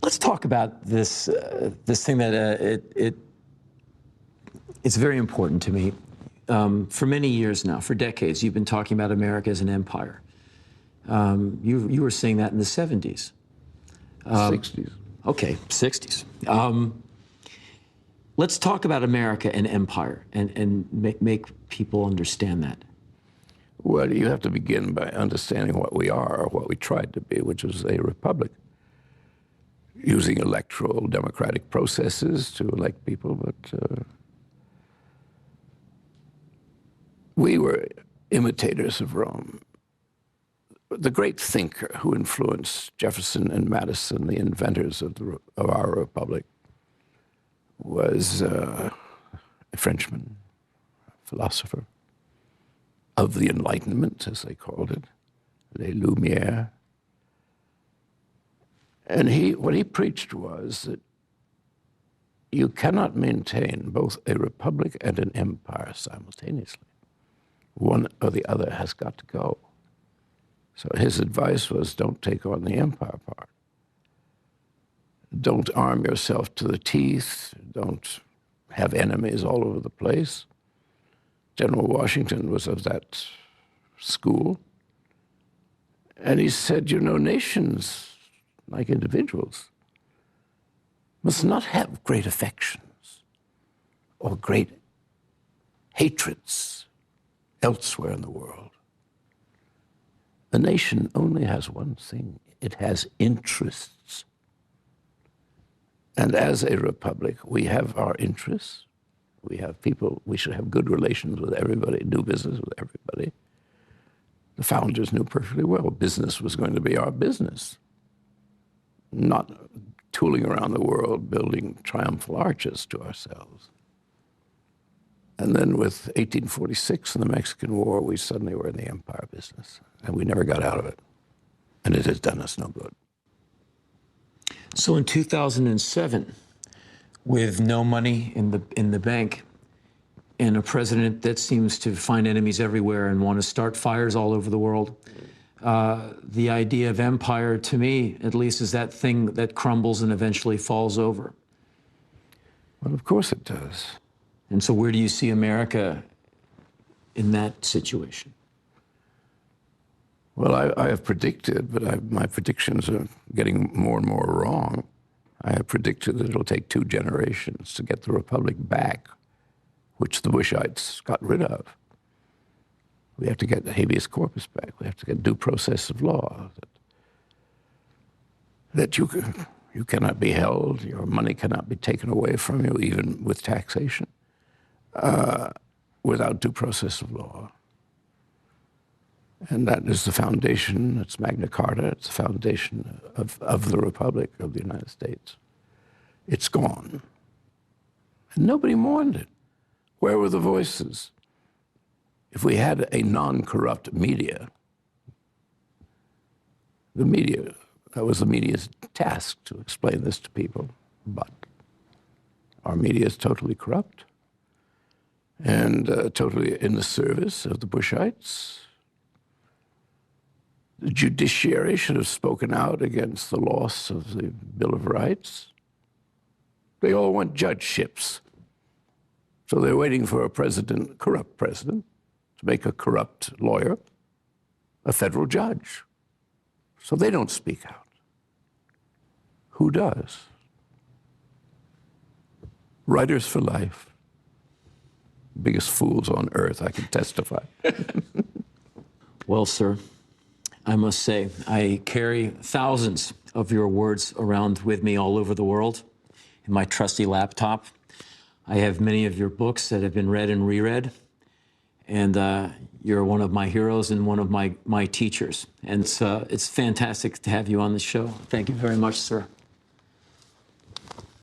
Let's talk about this this thing that it's very important to me. For many years now, for decades, you've been talking about America as an empire. You were saying that in the 70s. 60s. Okay, 60s. Let's talk about America and empire and make people understand that. Well, you have to begin by understanding what we are, or what we tried to be, which was a republic, using electoral democratic processes to elect people, but we were imitators of Rome. The great thinker who influenced Jefferson and Madison, the inventors of our republic, was a Frenchman, a philosopher of the Enlightenment, as they called it, les Lumières. And what he preached was that you cannot maintain both a republic and an empire simultaneously. One or the other has got to go. So his advice was, don't take on the empire part. Don't arm yourself to the teeth. Don't have enemies all over the place. General Washington was of that school. And he said, you know, nations, like individuals, must not have great affections or great hatreds elsewhere in the world. A nation only has one thing. It has interests. And as a republic, we have our interests. We have people, we should have good relations with everybody, do business with everybody. The founders knew perfectly well business was going to be our business, not tooling around the world building triumphal arches to ourselves. And then with 1846 and the Mexican War, we suddenly were in the empire business, and we never got out of it. And it has done us no good. So in 2007, with no money in the bank, and a president that seems to find enemies everywhere and want to start fires all over the world, the idea of empire, to me, at least, is that thing that crumbles and eventually falls over. Well, of course it does. And so where do you see America in that situation? Well, I have predicted, but my predictions are getting more and more wrong. I have predicted that it'll take 2 generations to get the republic back, which the Bushites got rid of. We have to get the habeas corpus back. We have to get due process of law. That you cannot be held, your money cannot be taken away from you, even with taxation, without due process of law. And that is the foundation, it's Magna Carta, it's the foundation of the Republic of the United States. It's gone. And nobody mourned it. Where were the voices? If we had a non-corrupt media, that was the media's task to explain this to people, but our media is totally corrupt and totally in the service of the Bushites. The judiciary should have spoken out against the loss of the Bill of Rights. They all want judgeships. So they're waiting for a president, corrupt president, to make a corrupt lawyer a federal judge. So they don't speak out. Who does? Writers for life. Biggest fools on earth, I can testify. Well, sir, I must say, I carry thousands of your words around with me all over the world in my trusty laptop. I have many of your books that have been read and reread, and you're one of my heroes and one of my teachers. And it's fantastic to have you on the show. Thank you very much, sir.